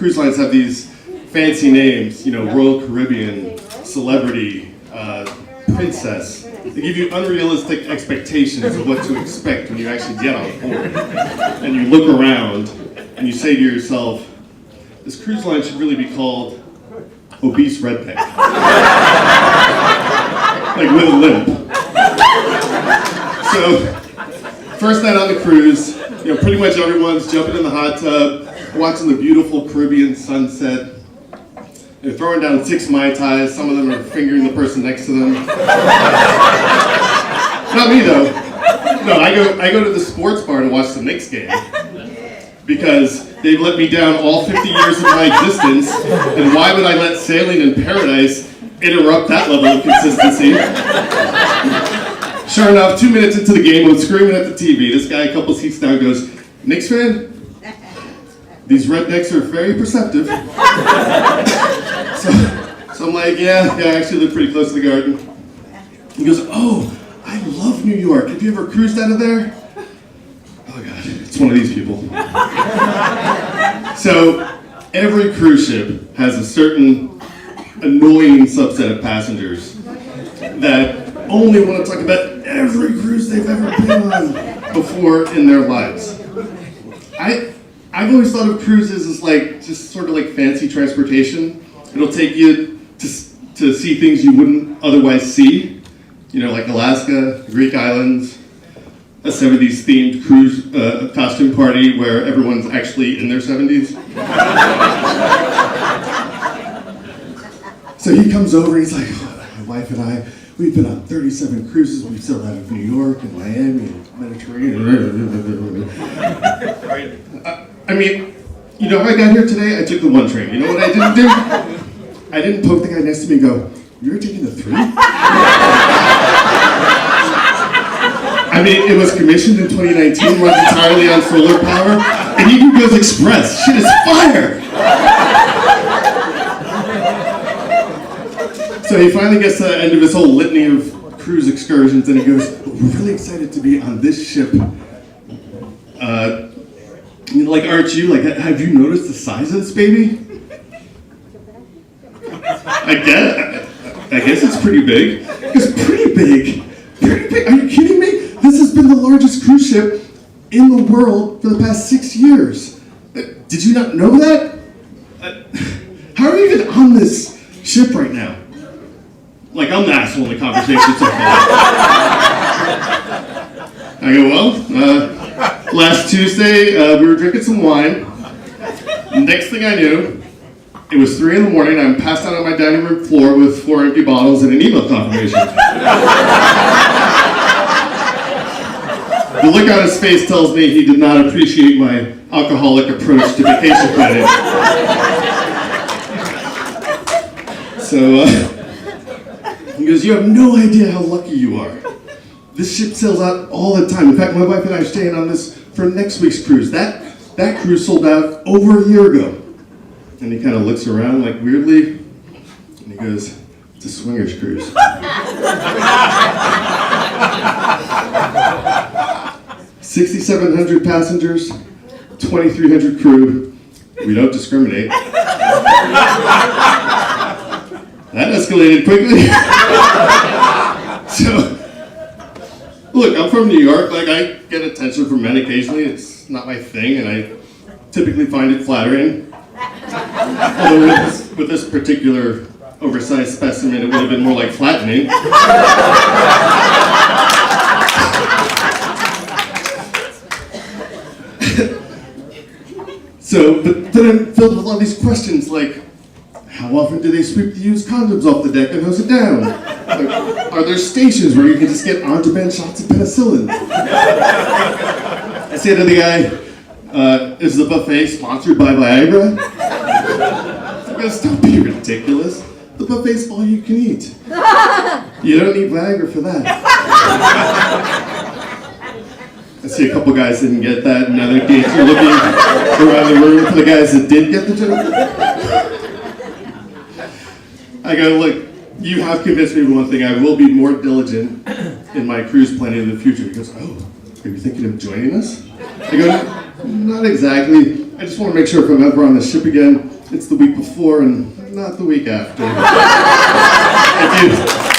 cruise lines have these fancy names, Royal Caribbean, Celebrity, Princess. They give you unrealistic expectations of what to expect when you actually get on board. And you look around and you say to yourself, this cruise line should really be called Obese Redneck. Like with a limp. So, first night on the cruise, pretty much everyone's jumping in the hot tub, watching the beautiful Caribbean sunset. They're throwing down 6 Mai Tais. Some of them are fingering the person next to them. Not me though. No, I go to the sports bar to watch the Knicks game because they've let me down all 50 years of my existence, and why would I let sailing in paradise interrupt that level of consistency? Sure enough, 2 minutes into the game, I'm screaming at the TV. This guy a couple seats down goes, Knicks fan? These rednecks are very perceptive. So I'm like, yeah, I actually live pretty close to the garden. He goes, oh, I love New York. Have you ever cruised out of there? Oh God, it's one of these people. So every cruise ship has a certain annoying subset of passengers that only want to talk about every cruise they've ever been on before in their lives. I've always thought of cruises as just sort of like fancy transportation. It'll take you to see things you wouldn't otherwise see, like Alaska, the Greek islands, a 70s themed cruise costume party where everyone's actually in their 70s. So he comes over, he's like, oh, my wife and I, we've been on 37 cruises. We've sailed out of New York and Miami and Mediterranean. I mean, how I got here today? I took the 1 train. You know what I didn't do? I didn't poke the guy next to me and go, you're taking the 3? I mean, it was commissioned in 2019, runs entirely on solar power, and he goes express. Shit is fire! So he finally gets to the end of his whole litany of cruise excursions, and he goes, we're really excited to be on this ship. Aren't you? Have you noticed the size of this baby? I guess it's pretty big. It's pretty big. Pretty big. Are you kidding me? This has been the largest cruise ship in the world for the past 6 years. Did you not know that? How are you even on this ship right now? I'm the asshole in the conversation so far. I go, well, last Tuesday, we were drinking some wine. Next thing I knew, it was 3 in the morning. I'm passed out on my dining room floor with 4 empty bottles and an email confirmation. The look on his face tells me he did not appreciate my alcoholic approach to vacation planning. So, he goes, you have no idea how lucky you are. This ship sails out all the time. In fact, my wife and I are staying on this for next week's cruise. That cruise sold out over a year ago. And he kind of looks around weirdly, and he goes, it's a swingers cruise. 6,700 passengers, 2,300 crew. We don't discriminate. That escalated quickly. So, look, I'm from New York. I get attention from men occasionally. It's not my thing, and I typically find it flattering. Although with this particular oversized specimen, it would have been more like flattening. But then I'm filled with all these questions how often do they sweep the used condoms off the deck and hose it down? Are there stations where you can just get on-demand shots of penicillin? I say to the guy, is the buffet sponsored by Viagra? He goes, don't be ridiculous. The buffet's all you can eat. You don't need Viagra for that. I see a couple guys didn't get that, and now they're looking around the room for the guys that did get the joke. I go, look, you have convinced me of one thing. I will be more diligent in my cruise planning in the future. He goes, oh, are you thinking of joining us? I go, not exactly. I just want to make sure if I'm ever on the ship again, it's the week before and not the week after. Thank you.